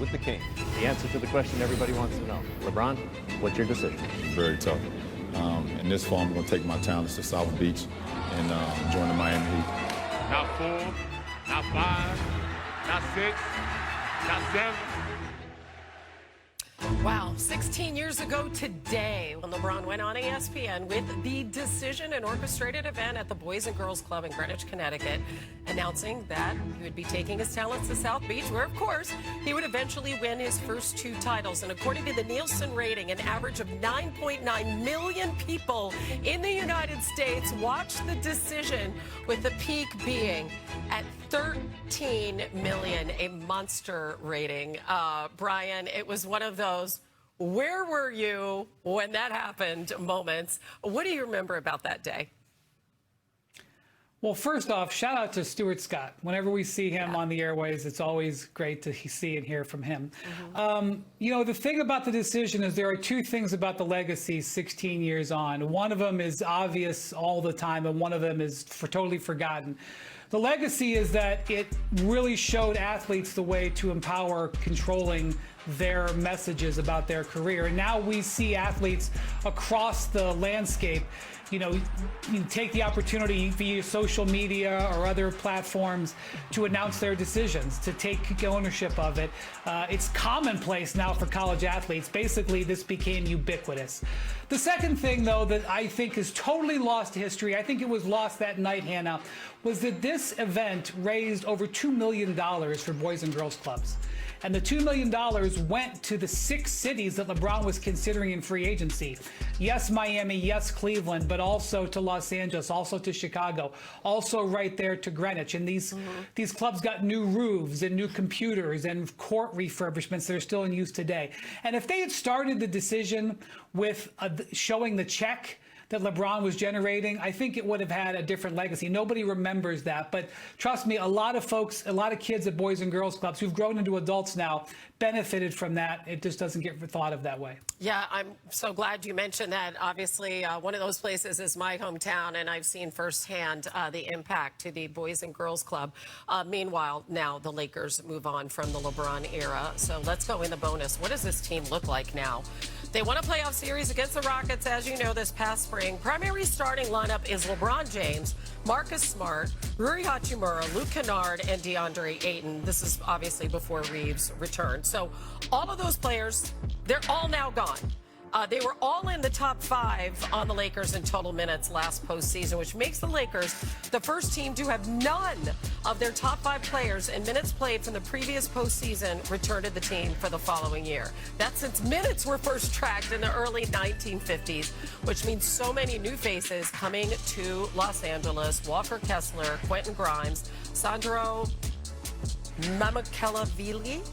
with the Kings. The answer to the question everybody wants to know. LeBron, what's your decision? Very tough. In this fall, I'm going to take my talents to South Beach and join the Miami Heat. Not 4, not 5, not 6, not 7. Wow, 16 years ago today, when LeBron went on ESPN with the decision and orchestrated event at the Boys and Girls Club in Greenwich, Connecticut, announcing that he would be taking his talents to South Beach, where, of course, he would eventually win his first 2 titles. And according to the Nielsen rating, an average of 9.9 million people in the United States watched the decision, with the peak being at 13 million, a monster rating. Brian, it was one of those, where were you when that happened moments. What do you remember about that day? Well, first off, shout out to Stuart Scott. Whenever we see him on the airways, it's always great to see and hear from him. You know, the thing about the decision is there are 2 things about the legacy 16 years on. One of them is obvious all the time, and one of them is totally forgotten. The legacy is that it really showed athletes the way to empower controlling their messages about their career. And now we see athletes across the landscape, you know, you take the opportunity via social media or other platforms to announce their decisions, to take ownership of it. It's commonplace now for college athletes. Basically, this became ubiquitous. The second thing, though, that I think is totally lost to history, I think it was lost that night, Hannah, was that this event raised over $2 million for Boys and Girls Clubs. And the $2 million went to the 6 cities that LeBron was considering in free agency. Yes, Miami, yes, Cleveland, but also to Los Angeles, also to Chicago, also right there to Greenwich. And these clubs got new roofs and new computers and court refurbishments that are still in use today. And if they had started the decision with showing the check that LeBron was generating, I think it would have had a different legacy. Nobody remembers that. But trust me, a lot of folks, a lot of kids at Boys and Girls Clubs who've grown into adults now benefited from that. It just doesn't get thought of that way. Yeah, I'm so glad you mentioned that. Obviously, one of those places is my hometown, and I've seen firsthand the impact to the Boys and Girls Club. Meanwhile, now the Lakers move on from the LeBron era. So let's go in the bonus. What does this team look like now? They won a playoff series against the Rockets, as you know, this past spring. Primary starting lineup is LeBron James, Marcus Smart, Rui Hachimura, Luke Kennard, and DeAndre Ayton. This is obviously before Reeves returned. So all of those players, they're all now gone. They were all in the top 5 on the Lakers in total minutes last postseason, which makes the Lakers the first team to have none of their top 5 players in minutes played from the previous postseason return to the team for the following year. That's since minutes were first tracked in the early 1950s, which means so many new faces coming to Los Angeles. Walker Kessler, Quentin Grimes, Sandro Mamukelashvili.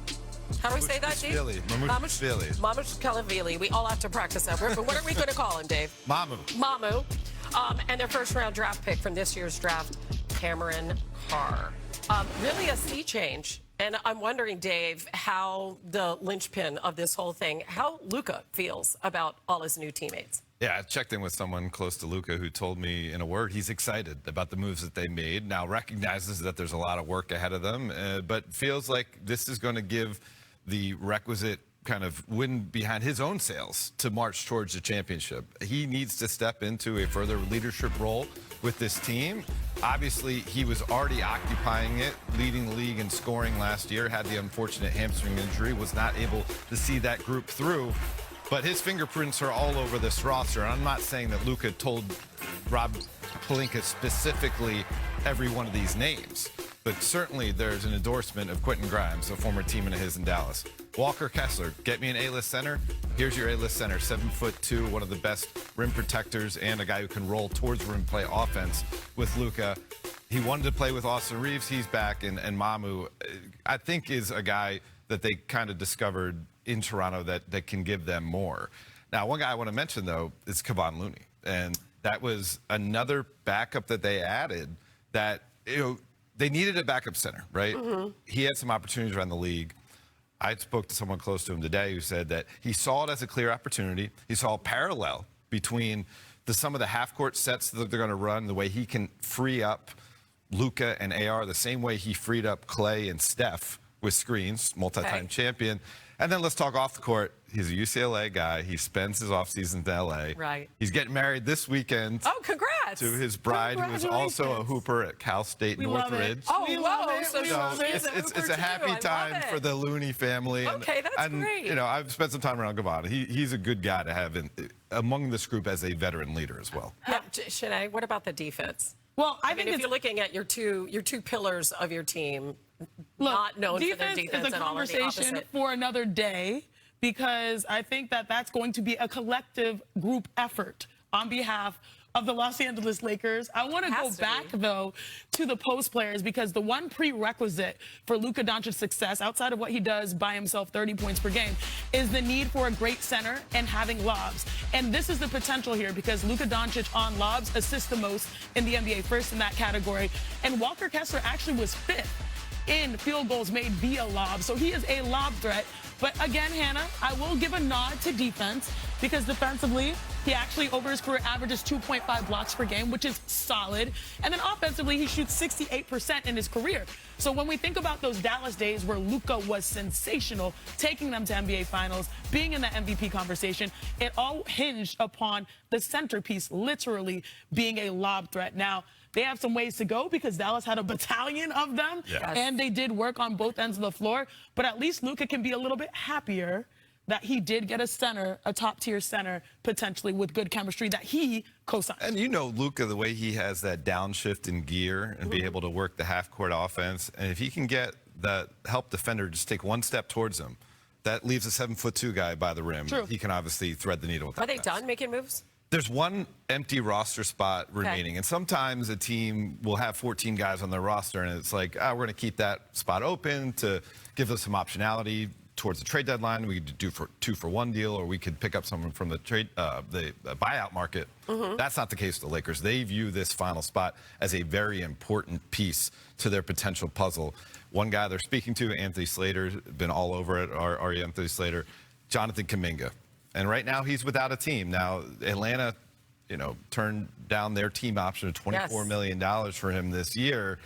How do we say that, Dave? Mamukelashvili. We all have to practice that word, but what are we going to call him, Dave? Mamu. And their first-round draft pick from this year's draft, Cameron Carr. Really a sea change. And I'm wondering, Dave, how the linchpin of this whole thing, how Luka feels about all his new teammates. Yeah, I checked in with someone close to Luka who told me, in a word, he's excited about the moves that they made. Now recognizes that there's a lot of work ahead of them, but feels like this is going to give the requisite kind of wind behind his own sails to march towards the championship. He needs to step into a further leadership role with this team. Obviously, he was already occupying it, leading the league in scoring last year, had the unfortunate hamstring injury, was not able to see that group through. But his fingerprints are all over this roster. And I'm not saying that Luka told Rob Pelinka specifically every one of these names, but certainly there's an endorsement of Quentin Grimes, a former teammate of his in Dallas. Walker Kessler, get me an A-list center. Here's your A-list center, 7'2", one of the best rim protectors and a guy who can roll towards rim play offense with Luka. He wanted to play with Austin Reeves. He's back, and Mamu, I think, is a guy that they kind of discovered in Toronto that can give them more. Now, one guy I want to mention, though, is Kevon Looney. And that was another backup that they added that, you know, they needed a backup center, right? He had some opportunities around the league. I spoke to someone close to him today who said that he saw it as a clear opportunity. He saw a parallel between some of the half-court sets that they're going to run, the way he can free up Luka and AR, the same way he freed up Clay and Steph with screens, multi-time champion. And then let's talk off the court. He's a UCLA guy. He spends his offseason in LA. Right. He's getting married this weekend. Oh, congrats. To his bride, who is also a hooper at Cal State Northridge. Oh, whoa. So it's a happy time for the Looney family. Okay, that's great. You know, I've spent some time around Gavada. He's a good guy to have among this group as a veteran leader as well. Yeah, Shanae, what about the defense? Well, I mean, if you're looking at your two pillars of your team, not known for their defense is a at all, conversation for another day, because I think that that's going to be a collective group effort on behalf of the Los Angeles Lakers. I want to go back, though, to the post players, because the one prerequisite for Luka Doncic's success, outside of what he does by himself, 30 points per game, is the need for a great center and having lobs. And this is the potential here, because Luka Doncic on lobs assists the most in the NBA, first in that category. And Walker Kessler actually was fifth in field goals made via lob. So he is a lob threat. But again, Hannah, I will give a nod to defense, because defensively, he actually, over his career, averages 2.5 blocks per game, which is solid. And then offensively, he shoots 68% in his career. So when we think about those Dallas days where Luka was sensational, taking them to NBA Finals, being in the MVP conversation, it all hinged upon the centerpiece literally being a lob threat. Now, they have some ways to go, because Dallas had a battalion of them, and they did work on both ends of the floor. But at least Luka can be a little bit happier that he did get a center, a top-tier center, potentially with good chemistry that he co-signed. And you know Luka, the way he has that downshift in gear and be able to work the half-court offense, and if he can get that help defender just take one step towards him, that leaves a 7'2" guy by the rim. True. He can obviously thread the needle with that. Are they done making moves? There's one empty roster spot remaining, and sometimes a team will have 14 guys on their roster, and it's like, we're going to keep that spot open to give us some optionality towards the trade deadline. We could do for 2-for-1 deal, or we could pick up someone from the trade, the buyout market. That's not the case with the Lakers. They view this final spot as a very important piece to their potential puzzle. One guy they're speaking to, Anthony Slater, been all over it. Anthony Slater, Jonathan Kuminga. And right now he's without a team. Now, Atlanta, you know, turned down their team option of $24 million for him this year.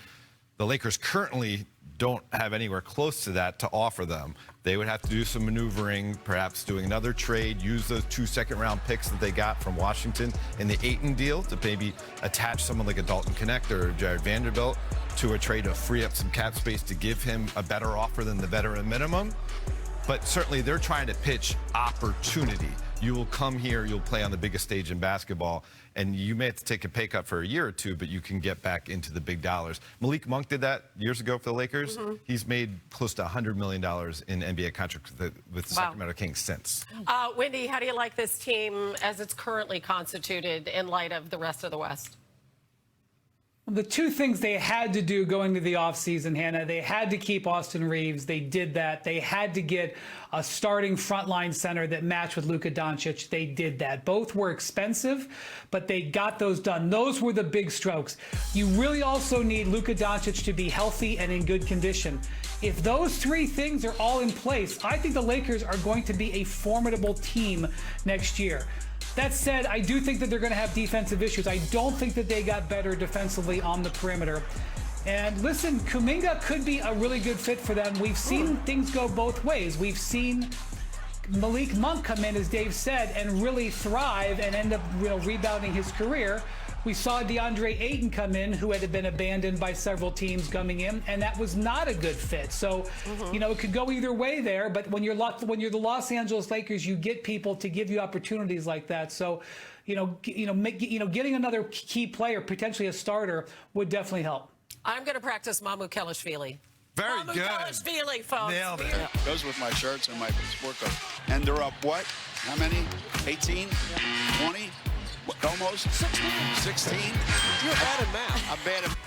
The Lakers currently don't have anywhere close to that to offer them. They would have to do some maneuvering, perhaps doing another trade, use those 2 second-round picks that they got from Washington in the Ayton deal to maybe attach someone like a Dalton Connect or Jared Vanderbilt to a trade to free up some cap space to give him a better offer than the veteran minimum. But certainly they're trying to pitch opportunity. You will come here, you'll play on the biggest stage in basketball, and you may have to take a pay cut for a year or two, but you can get back into the big dollars. Malik Monk did that years ago for the Lakers. He's made close to $100 million in NBA contracts with the Sacramento Kings since. Wendy, how do you like this team as it's currently constituted in light of the rest of the West? The two things they had to do going to the offseason, Hannah, they had to keep Austin Reeves. They did that. They had to get a starting frontline center that matched with Luka Doncic. They did that. Both were expensive, but they got those done. Those were the big strokes. You really also need Luka Doncic to be healthy and in good condition. If those three things are all in place, I think the Lakers are going to be a formidable team next year. That said, I do think that they're going to have defensive issues. I don't think that they got better defensively on the perimeter. And listen, Kuminga could be a really good fit for them. We've seen things go both ways. We've seen Malik Monk come in, as Dave said, and really thrive and end up, rebounding his career. We saw DeAndre Ayton come in, who had been abandoned by several teams coming in, and that was not a good fit. So, it could go either way there. But when you're the Los Angeles Lakers, you get people to give you opportunities like that. So, getting another key player, potentially a starter, would definitely help. I'm going to practice Mamu Kelishvili. Very Mamu good. Kelishvili, folks. Nailed it. Goes with my shirts and my sport coat. And they're up what? How many? 18? 20? Almost 16. You're bad at math. I'm bad at.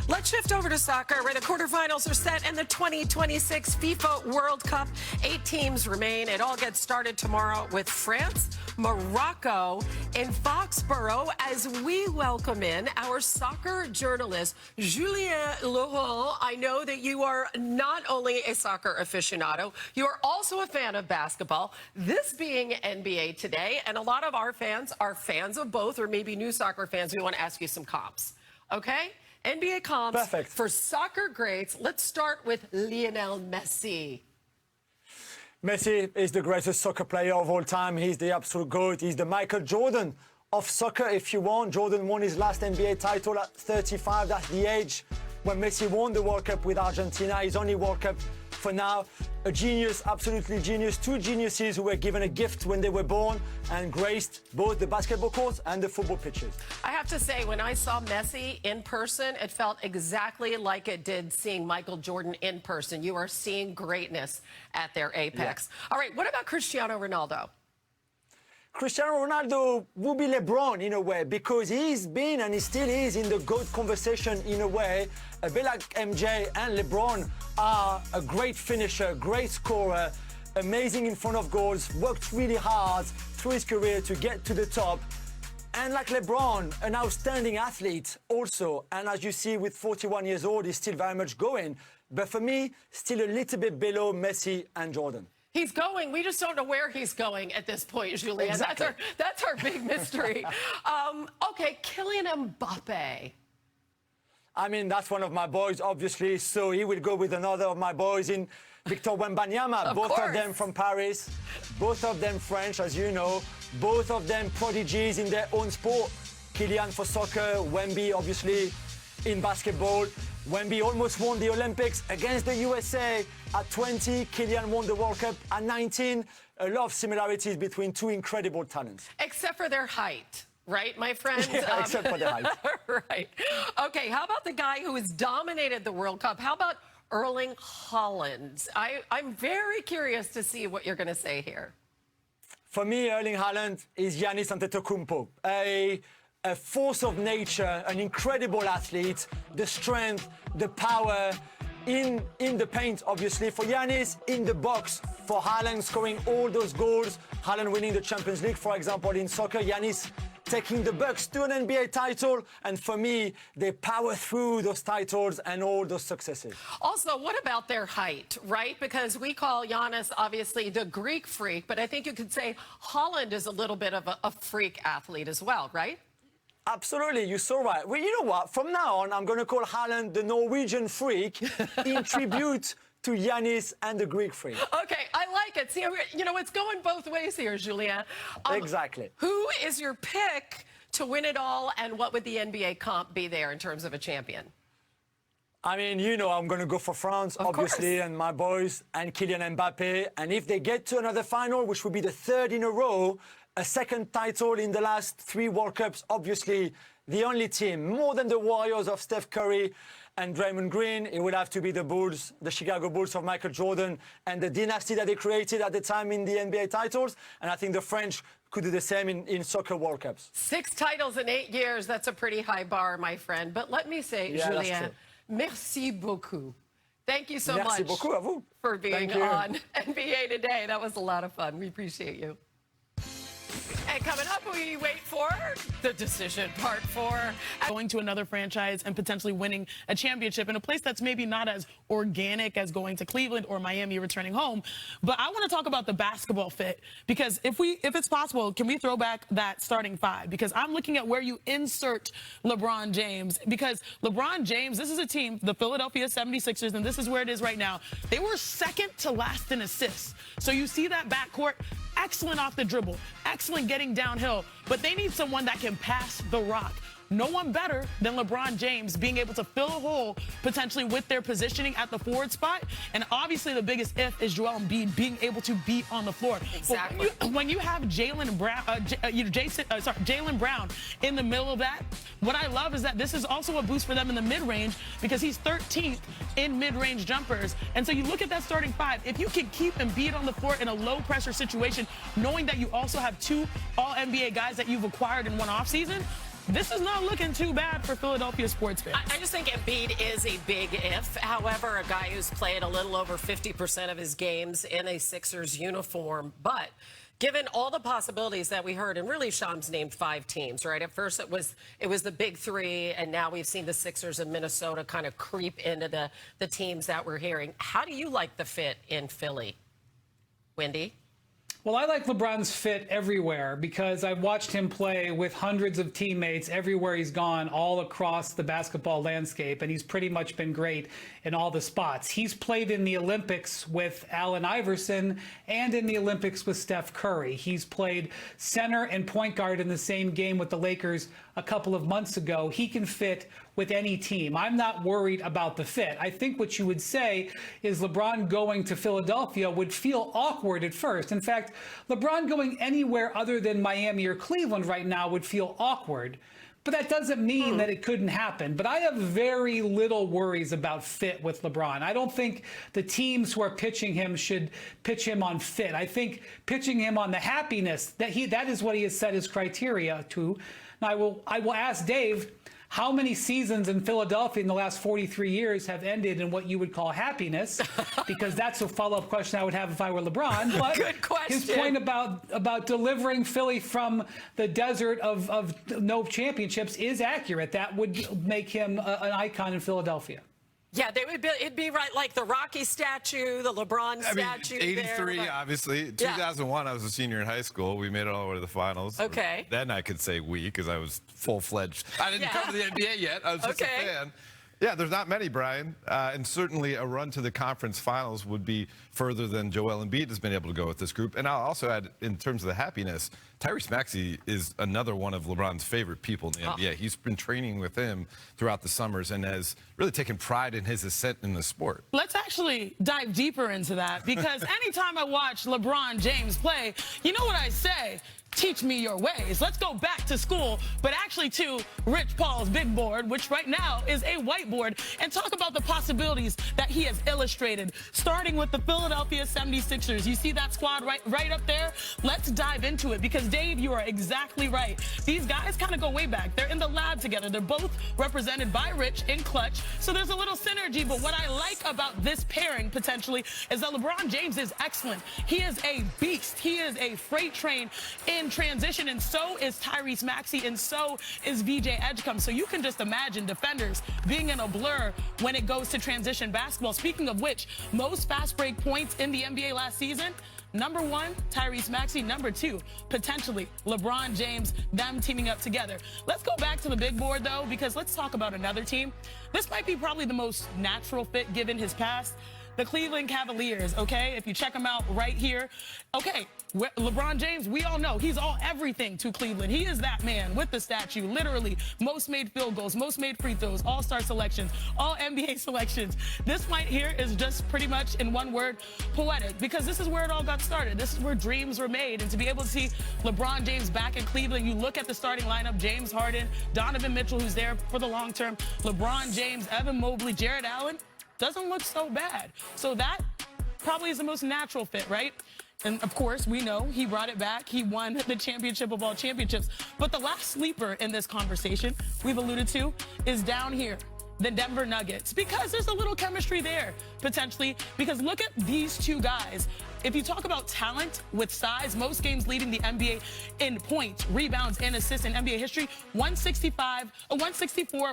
Let's shift over to soccer, where the quarterfinals are set in the 2026 FIFA World Cup. 8 teams remain. It all gets started tomorrow with France, Morocco, in Foxborough, as we welcome in our soccer journalist, Julien Laurent. I know that you are not only a soccer aficionado, you are also a fan of basketball. This being NBA today, and a lot of our fans are fans of both, or maybe new soccer fans. We want to ask you some comps. Okay? NBA comps Perfect. for soccer greats. Let's start with Lionel Messi. Messi is the greatest soccer player of all time. He's the absolute GOAT. He's the Michael Jordan of soccer, if you want. Jordan won his last NBA title at 35. That's the age when Messi won the World Cup with Argentina. His only World Cup for now. A genius, absolutely genius. Two geniuses who were given a gift when they were born and graced both the basketball courts and the football pitches. I have to say, when I saw Messi in person, it felt exactly like it did seeing Michael Jordan in person. You are seeing greatness at their apex. Yeah. All right, what about Cristiano Ronaldo? Cristiano Ronaldo will be LeBron in a way, because he's been and he still is in the GOAT conversation in a way. A bit like MJ and LeBron are a great finisher, great scorer, amazing in front of goals, worked really hard through his career to get to the top. And like LeBron, an outstanding athlete also. And as you see, with 41 years old, he's still very much going. But for me, still a little bit below Messi and Jordan. He's going. We just don't know where he's going at this point, Julien. Exactly. That's our big mystery. Okay, Kylian Mbappe. I mean, that's one of my boys, obviously. So he will go with another of my boys in Victor Wembanyama. Both of them from Paris. Both of them French, as you know. Both of them prodigies in their own sport. Kylian for soccer, Wemby, obviously, in basketball. Wemby almost won the Olympics against the USA at 20. Kylian won the World Cup at 19. A lot of similarities between two incredible talents. Except for their height, right, my friends? Yeah, except for the height. Right. Okay, how about the guy who has dominated the World Cup? How about Erling Haaland? I'm very curious to see what you're going to say here. For me, Erling Haaland is Giannis Antetokounmpo. A force of nature, an incredible athlete, the strength, the power in the paint, obviously. For Giannis, in the box. For Haaland scoring all those goals. Haaland winning the Champions League, for example, in soccer. Giannis taking the Bucks to an NBA title. And for me, they power through those titles and all those successes. Also, what about their height, right? Because we call Giannis, obviously, the Greek freak. But I think you could say Haaland is a little bit of a freak athlete as well, right? Absolutely, you're so right. Well, you know what? From now on, I'm going to call Haaland the Norwegian freak in tribute to Giannis and the Greek freak. Okay, I like it. See, you know, it's going both ways here, Julien. Exactly. Who is your pick to win it all, and what would the NBA comp be there in terms of a champion? I mean, you know, I'm going to go for France, obviously, and my boys, and Kylian Mbappe. And if they get to another final, which would be the third in a row, a second title in the last 3 World Cups, obviously the only team, more than the Warriors of Steph Curry and Draymond Green, it would have to be the Bulls, the Chicago Bulls of Michael Jordan, and the dynasty that they created at the time in the NBA titles. And I think the French could do the same in soccer World Cups. 6 titles in 8 years, that's a pretty high bar, my friend. But let me say, Julien, merci beaucoup. Thank you so much beaucoup à vous. for being on NBA Today. That was a lot of fun. We appreciate you. And coming up, we wait for the decision, part 4. Going to another franchise and potentially winning a championship in a place that's maybe not as organic as going to Cleveland or Miami returning home. But I want to talk about the basketball fit, because if it's possible, can we throw back that starting 5? Because I'm looking at where you insert LeBron James, because LeBron James, this is a team, the Philadelphia 76ers, and this is where it is right now. They were second to last in assists. So you see that backcourt, excellent off the dribble, excellent getting downhill, but they need someone that can pass the rock. No one better than LeBron James being able to fill a hole potentially with their positioning at the forward spot. And obviously the biggest if is Joel Embiid being able to be on the floor. Exactly. When you have Jaylen Brown in the middle of that, what I love is that this is also a boost for them in the mid-range, because he's 13th in mid-range jumpers. And so you look at that starting 5. If you can keep Embiid on the floor in a low-pressure situation, knowing that you also have 2 All-NBA guys that you've acquired in one offseason, this is not looking too bad for Philadelphia sports fans. I just think Embiid is a big if. However, a guy who's played a little over 50% of his games in a Sixers uniform. But given all the possibilities that we heard, and really Shams named 5 teams, right? At first it was the big 3, and now we've seen the Sixers and Minnesota kind of creep into the teams that we're hearing. How do you like the fit in Philly, Wendy? Well, I like LeBron's fit everywhere because I've watched him play with hundreds of teammates everywhere he's gone, all across the basketball landscape, and he's pretty much been great in all the spots. He's played in the Olympics with Allen Iverson and in the Olympics with Steph Curry. He's played center and point guard in the same game with the Lakers a couple of months ago. He can fit with any team. I'm not worried about the fit. I think what you would say is LeBron going to Philadelphia would feel awkward at first. In fact, LeBron going anywhere other than Miami or Cleveland right now would feel awkward. But that doesn't mean that it couldn't happen. But I have very little worries about fit with LeBron. I don't think the teams who are pitching him should pitch him on fit. I think pitching him on the happiness, that is what he has set his criteria to. Now, I will ask Dave, how many seasons in Philadelphia in the last 43 years have ended in what you would call happiness? Because that's a follow-up question I would have if I were LeBron. But good question. His point about delivering Philly from the desert of no championships is accurate. That would make him an icon in Philadelphia. Yeah, it'd be right, like the Rocky statue, the LeBron statue. 83, there. obviously. 2001, I was a senior in high school. We made it all the way to the finals. Okay. Then I could say we, because I was full-fledged. I didn't come to the NBA yet. I was just a fan. Yeah, there's not many, Brian. And certainly a run to the conference finals would be further than Joel Embiid has been able to go with this group. And I'll also add, in terms of the happiness, Tyrese Maxey is another one of LeBron's favorite people in the NBA. He's been training with him throughout the summers and has really taken pride in his ascent in the sport. Let's actually dive deeper into that, because anytime I watch LeBron James play, you know what I say? Teach me your ways. Let's go back to school, but actually to Rich Paul's big board, which right now is a whiteboard, and talk about the possibilities that he has illustrated, starting with the Philadelphia 76ers. You see that squad right up there? Let's dive into it, because Dave, you are exactly right. These guys kind of go way back. They're in the lab together. They're both represented by Rich in clutch, so there's a little synergy. But what I like about this pairing potentially is that LeBron James is excellent. He is a beast. He is a freight train in transition, and so is Tyrese Maxey, and so is VJ Edgecombe. So you can just imagine defenders being in a blur when it goes to transition basketball. Speaking of which, most fast break points in the NBA last season, number 1, Tyrese Maxey. Number 2, potentially LeBron James, them teaming up together. Let's go back to the big board, though, because let's talk about another team. This might be probably the most natural fit given his past. The Cleveland Cavaliers, okay? If you check them out right here. Okay, LeBron James, we all know he's everything to Cleveland. He is that man with the statue, literally. Most made field goals, most made free throws, all-star selections, all NBA selections. This right here is just pretty much, in one word, poetic, because this is where it all got started. This is where dreams were made. And to be able to see LeBron James back in Cleveland, you look at the starting lineup, James Harden, Donovan Mitchell, who's there for the long term, LeBron James, Evan Mobley, Jared Allen. Doesn't look so bad. So that probably is the most natural fit, right? And of course, we know he brought it back. He won the championship of all championships. But the last sleeper in this conversation we've alluded to is down here, the Denver Nuggets, because there's a little chemistry there, potentially, because look at these two guys. If you talk about talent with size, most games leading the NBA in points, rebounds, and assists in NBA history, 164,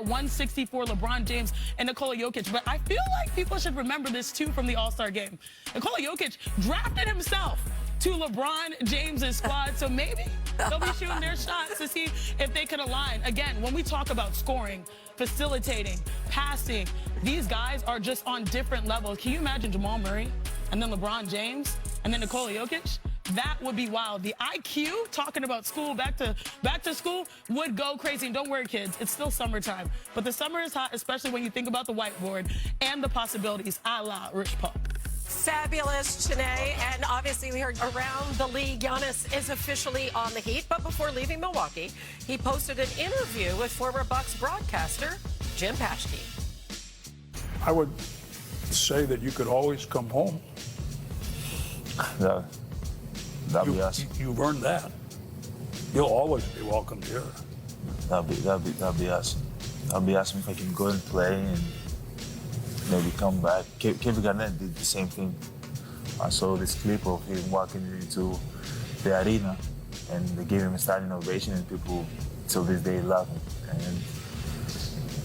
164 LeBron James and Nikola Jokic. But I feel like people should remember this, too, from the All-Star game. Nikola Jokic drafted himself to LeBron James's squad, so maybe they'll be shooting their shots to see if they can align. Again, when we talk about scoring, facilitating, passing, these guys are just on different levels. Can you imagine Jamal Murray and then LeBron James and then Nikola Jokic? That would be wild. The IQ, talking about school, back to school, would go crazy. And don't worry, kids, it's still summertime. But the summer is hot, especially when you think about the whiteboard and the possibilities, a la Rich Paul. Fabulous, Janae. And obviously we heard around the league, Giannis is officially on the Heat. But before leaving Milwaukee, he posted an interview with former Bucks broadcaster Jim Paschke. I would say that you could always come home. That'd be awesome. You've earned that. You'll always be welcomed here. That'd be awesome. That'd be awesome if I can go and play and maybe come back. Kevin Garnett did the same thing. I saw this clip of him walking into the arena, and they gave him a standing ovation, and people till this day love him. And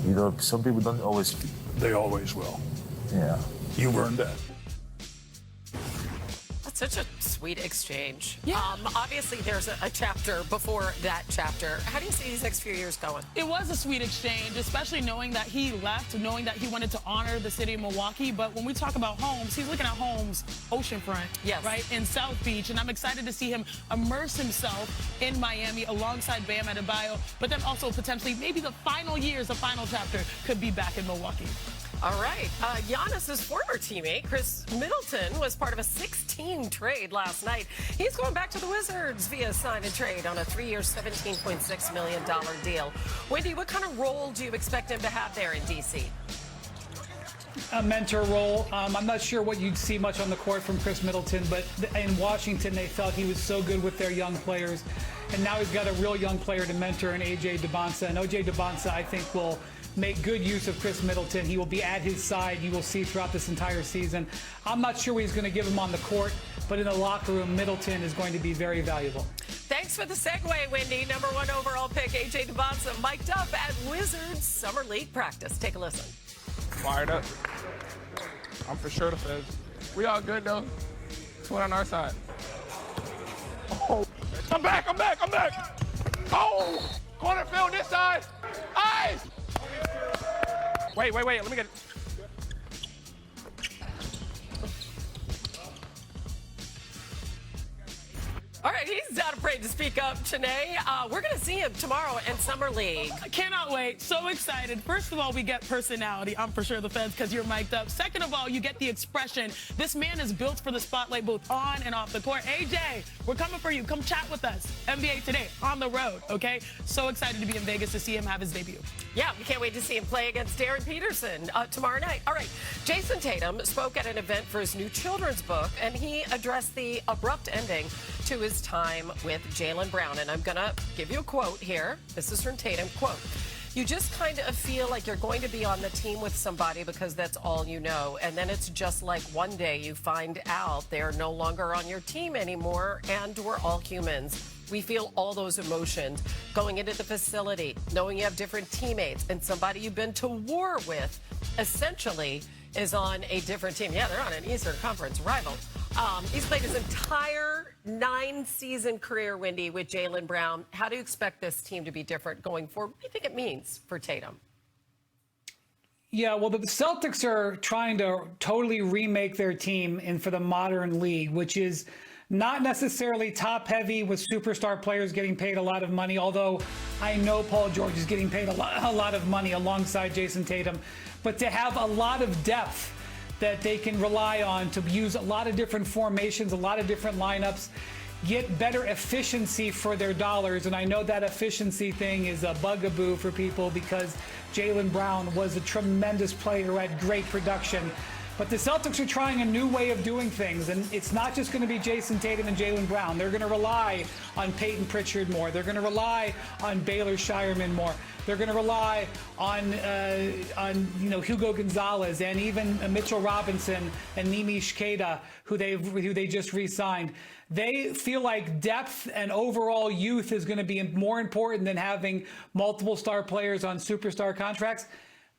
you know, some people don't always. They always will. Yeah. You've earned that. That's such a sweet exchange. Yeah. Obviously, there's a chapter before that chapter. How do you see these next few years going? It was a sweet exchange, especially knowing that he left, knowing that he wanted to honor the city of Milwaukee. But when we talk about homes, he's looking at homes oceanfront, yes, right, in South Beach. And I'm excited to see him immerse himself in Miami alongside Bam Adebayo. But then also potentially maybe the final years, the final chapter could be back in Milwaukee. All right. Giannis's former teammate, Chris Middleton, was part of a 6-team trade last night. He's going back to the Wizards via sign and trade on a 3-year, $17.6 million deal. Wendy, what kind of role do you expect him to have there in D.C.? A mentor role. I'm not sure what you'd see much on the court from Chris Middleton, but in Washington, they felt he was so good with their young players. And now he's got a real young player to mentor in A.J. Debonsa. And O.J. Debonsa, I think, will make good use of Chris Middleton. He will be at his side, you will see, throughout this entire season. I'm not sure what he's going to give him on the court, but in the locker room, Middleton is going to be very valuable. Thanks for the segue, Wendy. Number 1 overall pick, A.J. Debonsa, mic'd up at Wizards Summer League practice. Take a listen. Fired up. I'm for sure the Feds. We all good, though. It's one on our side. Oh, I'm back. Oh, corner field this side. Ice. Wait. Let me get it. All right, he's not afraid to speak up, Chanae. We're going to see him tomorrow in Summer League. I cannot wait. So excited. First of all, we get personality. I'm for sure the Feds because you're mic'd up. Second of all, you get the expression. This man is built for the spotlight both on and off the court. AJ, we're coming for you. Come chat with us. NBA Today on the road, okay? So excited to be in Vegas to see him have his debut. Yeah, we can't wait to see him play against Darren Peterson tomorrow night. All right, Jason Tatum spoke at an event for his new children's book, and he addressed the abrupt ending to his time with Jaylen Brown. And I'm going to give you a quote here. This is from Tatum, quote, "You just kind of feel like you're going to be on the team with somebody because that's all you know. And then it's just like one day you find out they're no longer on your team anymore, and we're all humans. We feel all those emotions going into the facility, knowing you have different teammates and somebody you've been to war with essentially is on a different team." Yeah, they're on an Eastern Conference rival. He's played his entire 9-season career, Wendy, with Jaylen Brown. How do you expect this team to be different going forward? What do you think it means for Tatum? Yeah, well, the Celtics are trying to totally remake their team for the modern league, which is not necessarily top-heavy with superstar players getting paid a lot of money, although I know Paul George is getting paid a lot of money alongside Jason Tatum. But to have a lot of depth that they can rely on to use a lot of different formations, a lot of different lineups, get better efficiency for their dollars. And I know that efficiency thing is a bugaboo for people because Jaylen Brown was a tremendous player who had great production. But the Celtics are trying a new way of doing things, and it's not just going to be Jason Tatum and Jaylen Brown. They're going to rely on Peyton Pritchard more. They're going to rely on Baylor Shireman more. They're going to rely on Hugo Gonzalez and even Mitchell Robinson and Nimish Queta, who they just re-signed. They feel like depth and overall youth is going to be more important than having multiple star players on superstar contracts.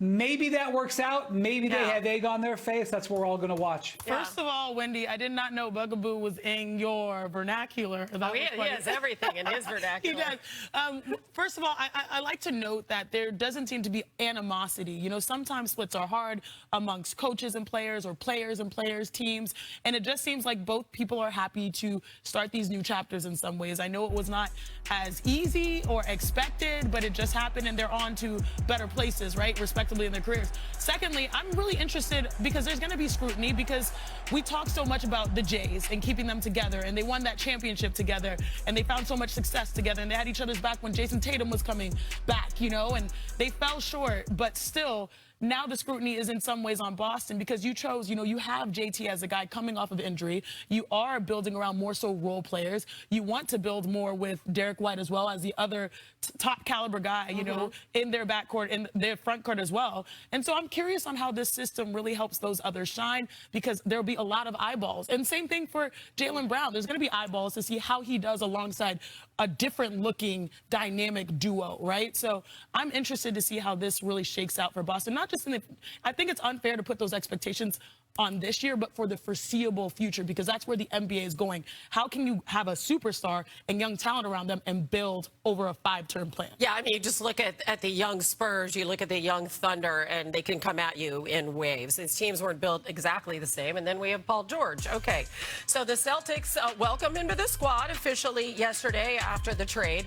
Maybe that works out. Maybe they have egg on their face. That's what we're all going to watch. First of all, Wendy, I did not know bugaboo was in your vernacular. He has everything in his vernacular. He does. First of all, I like to note that there doesn't seem to be animosity. You know, sometimes splits are hard amongst coaches and players or players and players teams. And it just seems like both people are happy to start these new chapters in some ways. I know it was not as easy or expected, but it just happened and they're on to better places, right? Respectively in their careers. Secondly, I'm really interested because there's going to be scrutiny because we talk so much about the Jays and keeping them together, and they won that championship together, and they found so much success together, and they had each other's back when Jason Tatum was coming back, you know, and they fell short, but still, now the scrutiny is in some ways on Boston because you chose, you know, you have JT as a guy coming off of injury. You are building around more so role players. You want to build more with Derek White as well as the other top caliber guy, you know, in their backcourt, in their front court as well. And so I'm curious on how this system really helps those others shine because there'll be a lot of eyeballs. And same thing for Jaylen Brown. There's going to be eyeballs to see how he does alongside a different looking dynamic duo, right? So I'm interested to see how this really shakes out for Boston. Not just in the, I think it's unfair to put those expectations on this year, but for the foreseeable future, because that's where the NBA is going. How can you have a superstar and young talent around them and build over a 5-term plan? Yeah, I mean, you just look at the young Spurs, you look at the young Thunder, and they can come at you in waves. These teams weren't built exactly the same. And then we have Paul George. Okay, so the Celtics welcome him to the squad officially yesterday after the trade.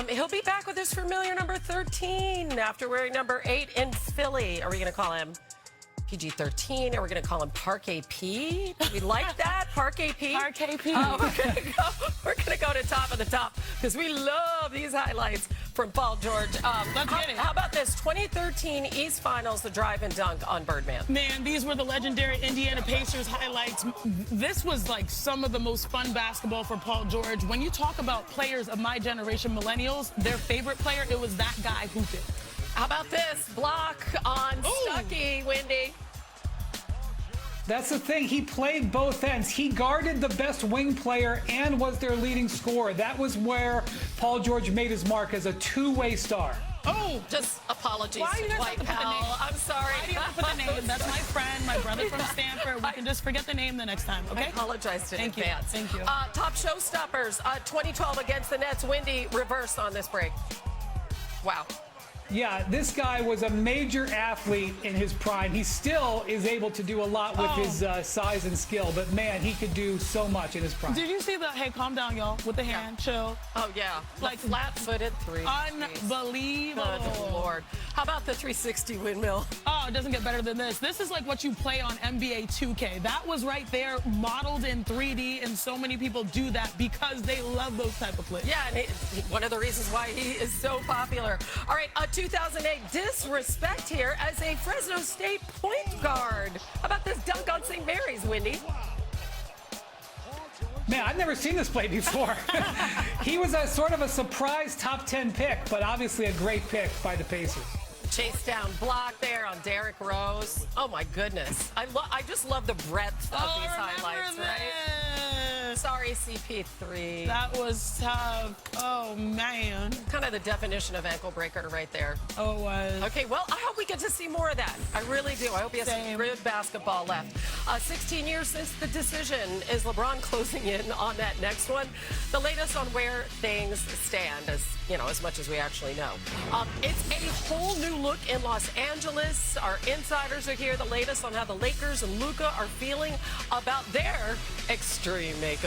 He'll be back with his familiar number 13 after wearing number 8 in Philly. Are we going to call him PG-13? Are we going to call him Parquet P? Do we like that? Parquet P? Parquet P. We're going to go to top of the top because we love these highlights from Paul George. Let's get it. How about this? 2013 East Finals, the drive and dunk on Birdman. Man, these were the legendary Indiana Pacers highlights. This was like some of the most fun basketball for Paul George. When you talk about players of my generation, millennials, their favorite player, it was that guy hooping. How about this? Block on Stuckey, Wendy. That's the thing. He played both ends. He guarded the best wing player and was their leading scorer. That was where Paul George made his mark as a two-way star. Oh, just apologies, why you White have to put the Pal. name? I'm sorry. Why do you have to put the name? That's my friend, my brother from Stanford. We can just forget the name the next time, okay? I apologize in Thank advance. You. Thank you. Top showstoppers, 2012 against the Nets. Wendy reversed on this break. Wow. Yeah, this guy was a major athlete in his prime. He still is able to do a lot with his size and skill, but man, he could do so much in his prime. Did you see the, hey, calm down, y'all, with the hand, chill? Oh, yeah. Like flat-footed three. Unbelievable. Good Lord. How about the 360 windmill? Oh, it doesn't get better than this. This is like what you play on NBA 2K. That was right there, modeled in 3D, and so many people do that because they love those type of plays. Yeah, and one of the reasons why he is so popular. All right, 2008 disrespect here as a Fresno State point guard. How about this dunk on St. Mary's, Wendy? Man, I've never seen this play before. He was a sort of a surprise top 10 pick, but obviously a great pick by the Pacers. Chase down block there on Derrick Rose. Oh my goodness. I just love the breadth of these highlights, right? Sorry, CP3. That was tough. Oh, man. Kind of the definition of ankle breaker right there. Oh, it was. Okay, well, I hope we get to see more of that. I really do. I hope he has some good basketball left. 16 years since the decision. Is LeBron closing in on that next one? The latest on where things stand, as much as we actually know. It's a whole new look in Los Angeles. Our insiders are here. The latest on how the Lakers and Luka are feeling about their extreme makeover.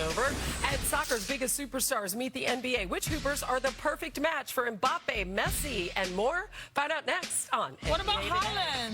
And soccer's biggest superstars meet the NBA. Which Hoopers are the perfect match for Mbappe, Messi, and more? Find out next on What about NBA Today. Holland?